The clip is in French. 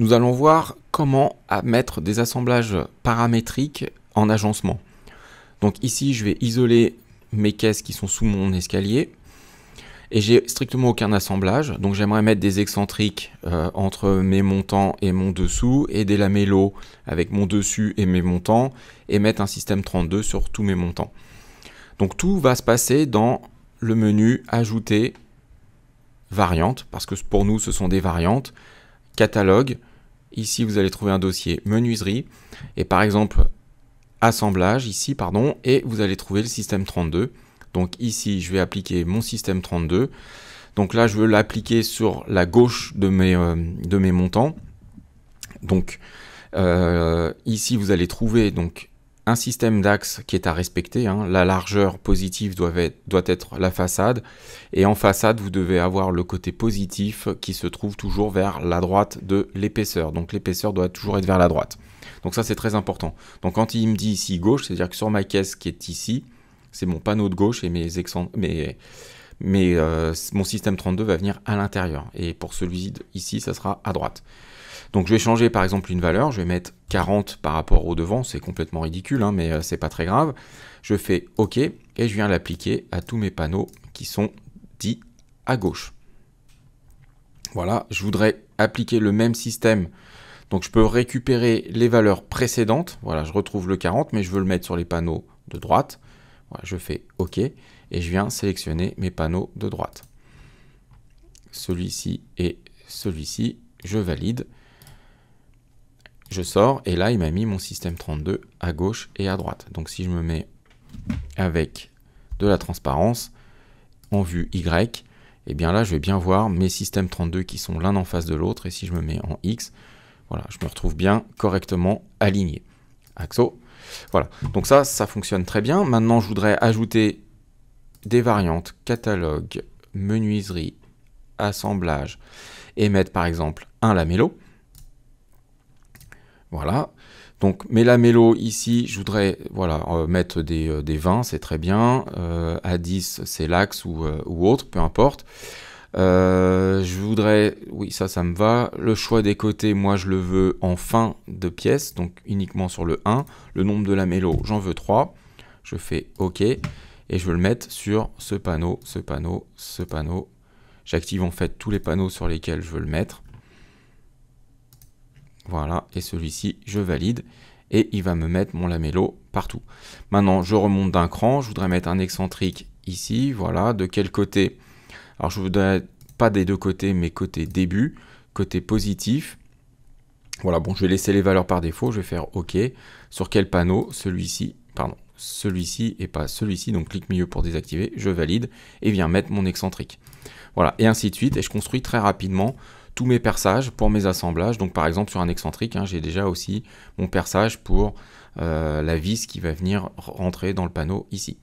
nous allons voir comment mettre des assemblages paramétriques en agencement. Donc ici, je vais isoler mes caisses qui sont sous mon escalier et j'ai strictement aucun assemblage. Donc j'aimerais mettre des excentriques entre mes montants et mon dessous et des lamellos avec mon dessus et mes montants et mettre un système 32 sur tous mes montants. Donc tout va se passer dans le menu ajouter variantes, parce que pour nous ce sont des variantes, catalogue. Ici vous allez trouver un dossier menuiserie et par exemple assemblage ici pardon, et vous allez trouver le système 32. Donc ici je vais appliquer mon système 32. Donc là je veux l'appliquer sur la gauche de mes montants. Donc ici vous allez trouver donc un système d'axe qui est à respecter, hein. La largeur positive doit être la façade, et en façade vous devez avoir le côté positif qui se trouve toujours vers la droite de l'épaisseur, donc l'épaisseur doit toujours être vers la droite. Donc ça c'est très important. Donc quand il me dit ici gauche, c'est à dire que sur ma caisse qui est ici, c'est mon panneau de gauche et mon système 32 va venir à l'intérieur, et pour celui ici ça sera à droite. Donc je vais changer par exemple une valeur, je vais mettre 40 par rapport au devant, c'est complètement ridicule, hein, mais c'est pas très grave. Je fais OK et je viens l'appliquer à tous mes panneaux qui sont dits à gauche. Voilà, je voudrais appliquer le même système, donc je peux récupérer les valeurs précédentes. Voilà, je retrouve le 40, mais je veux le mettre sur les panneaux de droite. Voilà, je fais OK et je viens sélectionner mes panneaux de droite. Celui-ci et celui-ci, je valide. Je sors et là il m'a mis mon système 32 à gauche et à droite. Donc si je me mets avec de la transparence en vue Y, et bien là je vais bien voir mes systèmes 32 qui sont l'un en face de l'autre, et si je me mets en X, voilà, je me retrouve bien correctement aligné. Axo. Voilà, donc ça fonctionne très bien. Maintenant je voudrais ajouter des variantes, catalogue, menuiserie, assemblage, et mettre par exemple un lamello. Voilà, donc mes lamellos ici, je voudrais mettre des 20, c'est très bien, à 10 c'est l'axe ou autre, peu importe. Je voudrais, oui ça me va, le choix des côtés, moi je le veux en fin de pièce, donc uniquement sur le 1, le nombre de lamellos, j'en veux 3, je fais OK, et je veux le mettre sur ce panneau, ce panneau, ce panneau, j'active en fait tous les panneaux sur lesquels je veux le mettre. Voilà, et celui-ci, je valide, et il va me mettre mon lamello partout. Maintenant, je remonte d'un cran, je voudrais mettre un excentrique ici, voilà, de quel côté? Alors, je voudrais pas des deux côtés, mais côté début, côté positif. Voilà, bon, je vais laisser les valeurs par défaut, je vais faire OK. Sur quel panneau? Celui-ci, pardon, celui-ci et pas celui-ci, donc clic milieu pour désactiver, je valide, et viens mettre mon excentrique. Voilà, et ainsi de suite, et je construis très rapidement tous mes perçages pour mes assemblages. Donc par exemple sur un excentrique, hein, j'ai déjà aussi mon perçage pour la vis qui va venir rentrer dans le panneau ici.